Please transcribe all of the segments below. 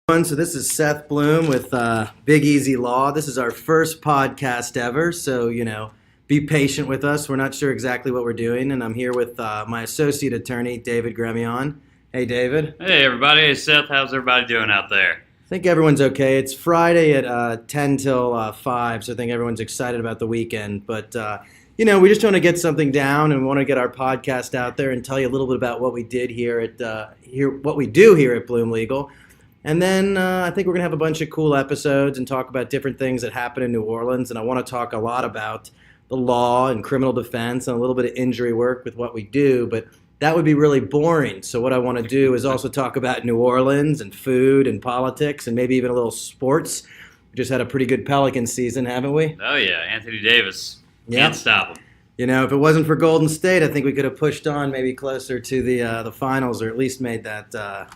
So this is Seth Bloom with Big Easy Law. This is our first podcast ever, so be patient with us. We're not sure exactly what we're doing, and I'm here with my associate attorney, David Gremillion. Hey, David. Hey, everybody. Hey, Seth. How's everybody doing out there? I think everyone's okay. It's Friday at 10 till 5, so I think everyone's excited about the weekend. But we just want to get something down and want to get our podcast out there and tell you a little bit about what we did here at what we do here at Bloom Legal. And then I think we're going to have a bunch of cool episodes and talk about different things that happen in New Orleans. And I want to talk a lot about the law and criminal defense and a little bit of injury work with what we do. But that would be really boring. So what I want to do is also talk about New Orleans and food and politics and maybe even a little sports. We just had a pretty good Pelican season, haven't we? Oh, yeah. Anthony Davis. Can't stop him. If it wasn't for Golden State, I think we could have pushed on maybe closer to the finals, or at least made that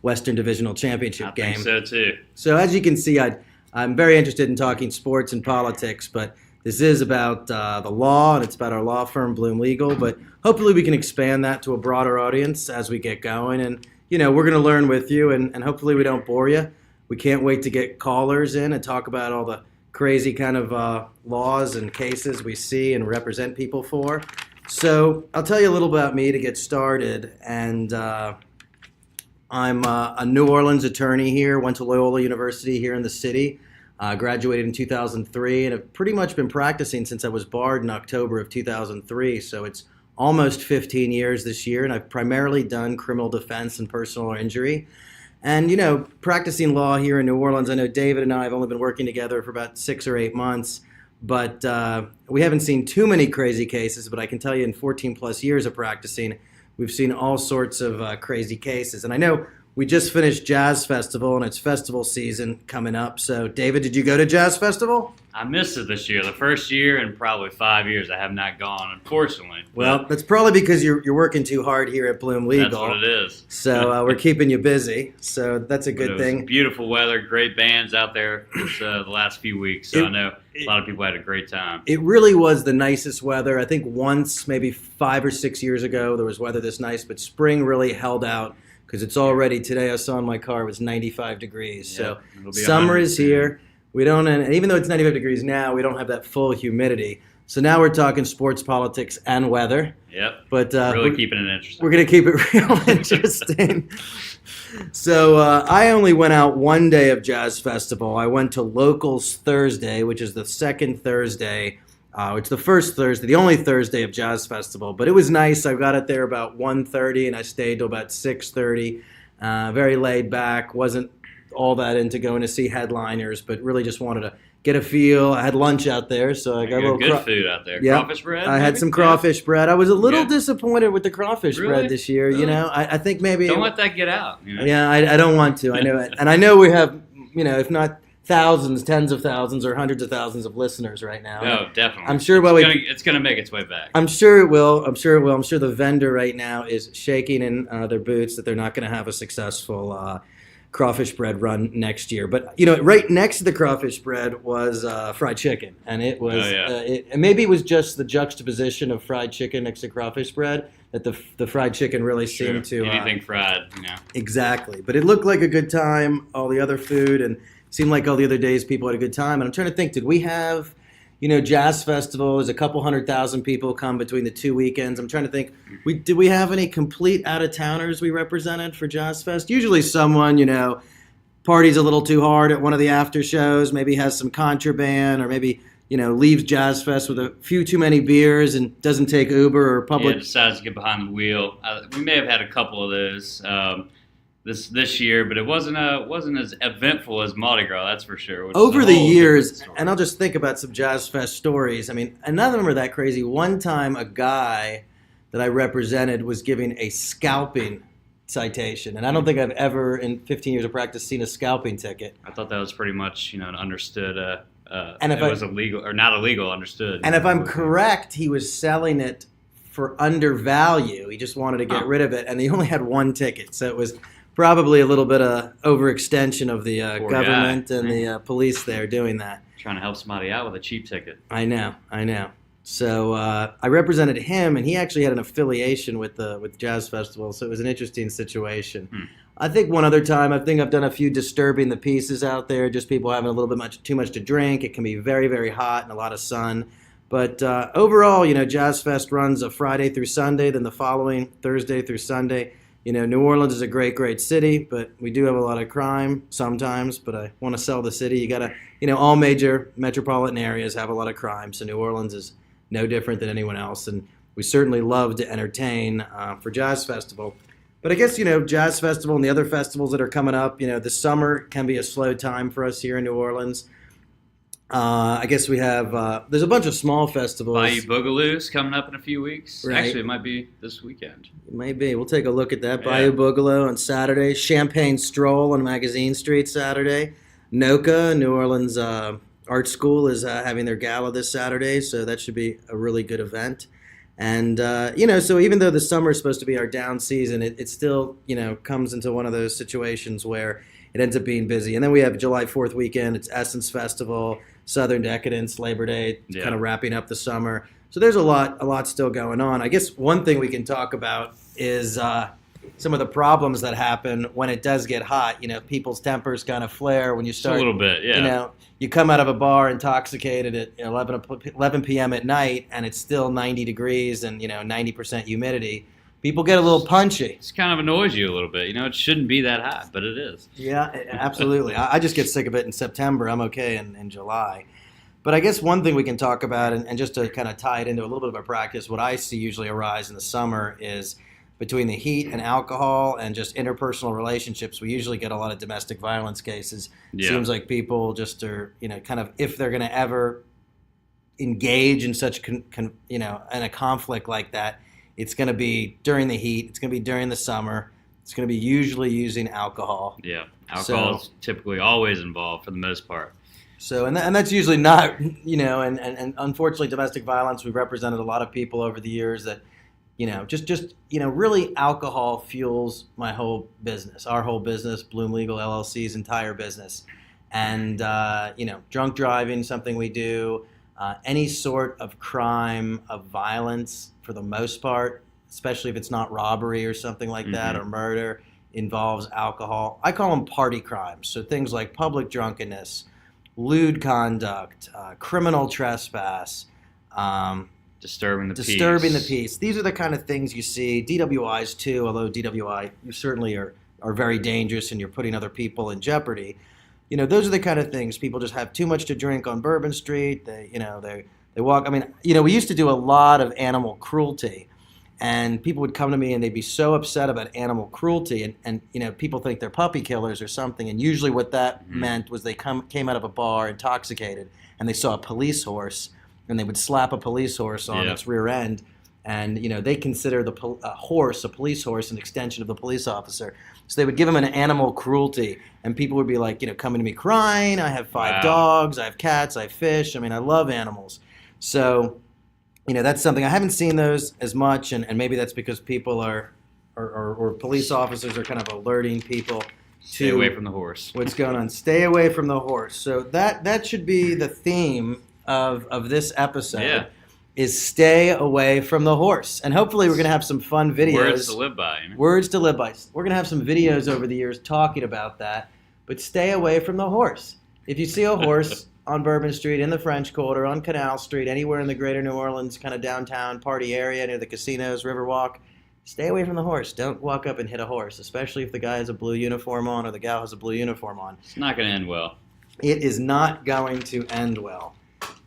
Western Divisional Championship game. I think so, too. So as you can see, I'm very interested in talking sports and politics, but this is about the law, and it's about our law firm, Bloom Legal. But hopefully we can expand that to a broader audience as we get going. And, we're going to learn with you, and hopefully we don't bore you. We can't wait to get callers in and talk about all the crazy kind of laws and cases we see and represent people for. So I'll tell you a little about me to get started. And I'm a New Orleans attorney here, went to Loyola University here in the city, graduated in 2003, and have pretty much been practicing since I was barred in October of 2003. So it's almost 15 years this year, and I've primarily done criminal defense and personal injury. And, practicing law here in New Orleans, I know David and I have only been working together for about 6 or 8 months, but we haven't seen too many crazy cases, but I can tell you in 14 plus years of practicing, we've seen all sorts of crazy cases. And I know we just finished Jazz Festival, and it's festival season coming up. So, David, did you go to Jazz Festival? I missed it this year. The first year in probably 5 years I have not gone, unfortunately. Well, that's probably because you're working too hard here at Bloom Legal. That's what it is. So we're keeping you busy. So that's a good thing. Beautiful weather, great bands out there the last few weeks. So I know a lot of people had a great time. It really was the nicest weather. I think once, maybe 5 or 6 years ago, there was weather this nice, but spring really held out. Because it's already, today I saw in my car, it was 95 degrees. So summer is here. We don't, and even though it's 95 degrees now, we don't have that full humidity. So now we're talking sports, politics, and weather. Yep. But really keeping it interesting. We're going to keep it real interesting. So I only went out one day of Jazz Festival. I went to Locals Thursday, which is the second Thursday. It's the first Thursday, the only Thursday of Jazz Festival. But it was nice. I got it there about 1:30, and I stayed till about 6:30. Very laid back. Wasn't all that into going to see headliners, but really just wanted to get a feel. I had lunch out there, so I got a little good food out there. Yeah, crawfish bread. I had some crawfish bread. I was a little disappointed with the crawfish bread this year. Really? I think maybe don't let that get out. Yeah, I don't want to. I know it, and I know we have if not thousands, tens of thousands, or hundreds of thousands of listeners right now. No, definitely. I'm sure it's going to make its way back. I'm sure it will. I'm sure the vendor right now is shaking in their boots that they're not going to have a successful crawfish bread run next year. But right next to the crawfish bread was fried chicken, and it was and maybe it was just the juxtaposition of fried chicken next to crawfish bread that the fried chicken really seemed to anything fried. Exactly. But it looked like a good time. All the other food and seemed like all the other days people had a good time. And I'm trying to think, did we have, Jazz Festival, there's a couple 100,000 people come between the 2 weekends. I'm trying to think, did we have any complete out-of-towners we represented for Jazz Fest? Usually someone, parties a little too hard at one of the after shows, maybe has some contraband, or maybe, leaves Jazz Fest with a few too many beers and doesn't take Uber or public. Yeah, decides to get behind the wheel. We may have had a couple of those. This year, but it wasn't as eventful as Mardi Gras, that's for sure. Over the years, and I'll just think about some Jazz Fest stories. I mean, none of them are that crazy. One time, a guy that I represented was giving a scalping citation, and I don't think I've ever, in 15 years of practice, seen a scalping ticket. I thought that was pretty much, an understood. And if it was illegal or not illegal, understood. And if I'm correct, he was selling it for undervalue. He just wanted to get rid of it, and he only had one ticket, so it was probably a little bit of overextension of the government and the police there doing that. Trying to help somebody out with a cheap ticket. I know. So I represented him, and he actually had an affiliation with the Jazz Festival, so it was an interesting situation. I think one other time, I think I've done a few disturbing the pieces out there, just people having a little bit too much to drink. It can be very, very hot and a lot of sun. But overall, Jazz Fest runs a Friday through Sunday, then the following Thursday through Sunday. New Orleans is a great, great city, but we do have a lot of crime sometimes, but I want to sell the city. You got to, all major metropolitan areas have a lot of crime, so New Orleans is no different than anyone else, and we certainly love to entertain for Jazz Festival. But I guess, Jazz Festival and the other festivals that are coming up, the summer can be a slow time for us here in New Orleans. I guess we have, there's a bunch of small festivals. Bayou Boogaloo's coming up in a few weeks. Right. Actually, it might be this weekend. It might be. We'll take a look at that. Bayou Boogaloo on Saturday. Champagne Stroll on Magazine Street Saturday. NOCA, New Orleans Art School, is having their gala this Saturday, so that should be a really good event. And, so even though the summer is supposed to be our down season, it still, comes into one of those situations where it ends up being busy. And then we have July 4th weekend. It's Essence Festival, Southern Decadence, Labor Day, kind of wrapping up the summer. So there's a lot still going on. I guess one thing we can talk about is some of the problems that happen when it does get hot. People's tempers kind of flare when you start. Just a little bit, yeah. You come out of a bar intoxicated at 11 p.m. at night, and it's still 90 degrees and 90% humidity. People get a little punchy. It kind of annoys you a little bit. It shouldn't be that hot, but it is. Yeah, absolutely. I just get sick of it in September. I'm okay in July. But I guess one thing we can talk about, and just to kind of tie it into a little bit of a practice, what I see usually arise in the summer is between the heat and alcohol and just interpersonal relationships, we usually get a lot of domestic violence cases. Yeah. Seems like people just are, kind of, if they're going to ever engage in such, in a conflict like that, it's going to be during the heat. It's going to be during the summer. It's going to be usually using alcohol. Yeah, alcohol is typically always involved for the most part. So, and that's usually not, and unfortunately, domestic violence. We've represented a lot of people over the years that, just really alcohol fuels my whole business, our whole business, Bloom Legal LLC's entire business, and drunk driving, something we do. Any sort of crime of violence, for the most part, especially if it's not robbery or something like that, or murder, involves alcohol. I call them party crimes. So things like public drunkenness, lewd conduct, criminal trespass, disturbing the peace. These are the kind of things you see. DWIs too, although DWI, you certainly are very dangerous and you're putting other people in jeopardy. Those are the kind of things. People just have too much to drink on Bourbon Street. They walk. I mean, we used to do a lot of animal cruelty, and people would come to me and they'd be so upset about animal cruelty, and people think they're puppy killers or something. And usually, what that meant was they came out of a bar intoxicated, and they saw a police horse, and they would slap a police horse on its rear end, and they consider the police horse, an extension of the police officer. So they would give him an animal cruelty, and people would be like, coming to me crying. I have 5 dogs, I have cats, I have fish. I mean, I love animals. So, that's something. I haven't seen those as much, and maybe that's because people or police officers are kind of alerting people to stay away from the horse. What's going on? Stay away from the horse. So that should be the theme of this episode. Yeah. Is stay away from the horse. And hopefully we're going to have some fun videos. Words to live by. Words to live by. We're going to have some videos over the years talking about that. But stay away from the horse. If you see a horse on Bourbon Street, in the French Quarter, on Canal Street, anywhere in the greater New Orleans kind of downtown party area near the casinos, Riverwalk, stay away from the horse. Don't walk up and hit a horse, especially if the guy has a blue uniform on or the gal has a blue uniform on. It's not going to end well. It is not going to end well.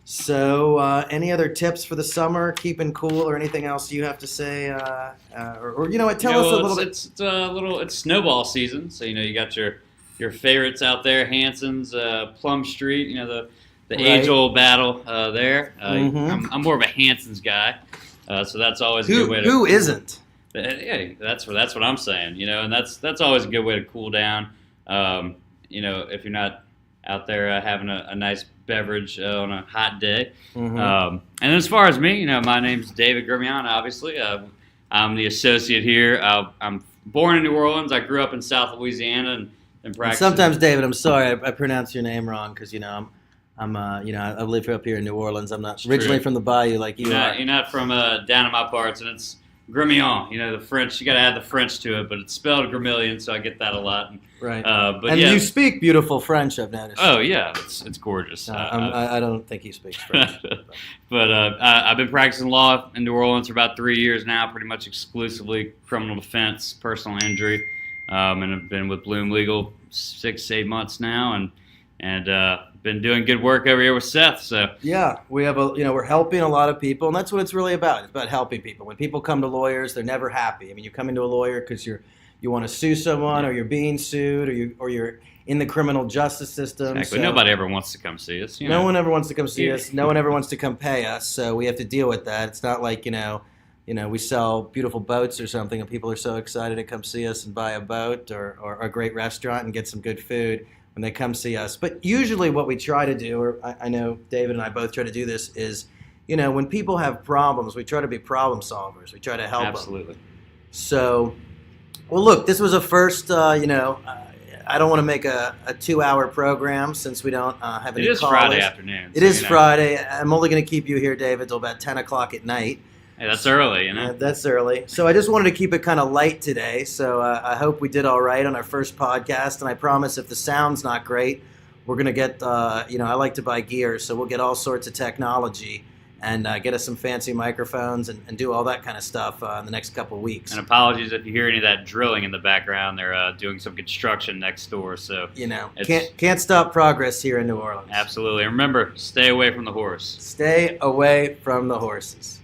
So, any other tips for the summer, keeping cool, or anything else you have to say? Or what? Tell us a little bit. It's snowball season, so you got your favorites out there, Hanson's, Plum Street. The age-old battle there. I'm more of a Hanson's guy, so that's always a good way to. Who isn't? Yeah, that's what I'm saying. And that's always a good way to cool down. If you're not out there having a nice beverage on a hot day. And as far as me, my name's David Gremillion, obviously. I'm the associate here. I'm born in New Orleans. I grew up in South Louisiana and practiced. Sometimes, David, I'm sorry, I pronounce your name wrong because, I'm I live up here in New Orleans. I'm not It's originally true. from the Bayou like you are. You're not from down in my parts, and it's Gremillion. The French. You got to add the French to it, but it's spelled Gremillion, so I get that a lot. Right. But And yeah. you speak beautiful French, I've noticed. Oh yeah, it's gorgeous. I don't think he speaks French. But I've been practicing law in New Orleans for about 3 years now, pretty much exclusively criminal defense, personal injury, and I've been with Bloom Legal 6-8 months now, and been doing good work over here with Seth. So Yeah, we have we're helping a lot of people, and that's what it's really about. It's about helping people. When people come to lawyers, they're never happy. I mean, you come into a lawyer because you want to sue someone, or you're being sued, or you're in the criminal justice system. exactly. So Nobody ever wants to come see us. no one ever wants to come see us. No one ever wants to come pay us. So we have to deal with that. It's not like we sell beautiful boats or something, and people are so excited to come see us and buy a boat or a great restaurant and get some good food when they come see us. But usually what we try to do, or I know David and I both try to do this, is, when people have problems, we try to be problem solvers. We try to help them. Absolutely. So, well, look, this was a first, I don't want to make a 2-hour program since we don't have any It is callers. Friday afternoon. It is Friday. I'm only going to keep you here, David, till about 10 o'clock at night. Hey, that's early, That's early. So I just wanted to keep it kind of light today. So I hope we did all right on our first podcast. And I promise if the sound's not great, we're going to get, I like to buy gear. So we'll get all sorts of technology and get us some fancy microphones and do all that kind of stuff in the next couple of weeks. And apologies if you hear any of that drilling in the background. They're doing some construction next door. So Can't stop progress here in New Orleans. Absolutely. And remember, stay away from the horse. Stay away from the horses.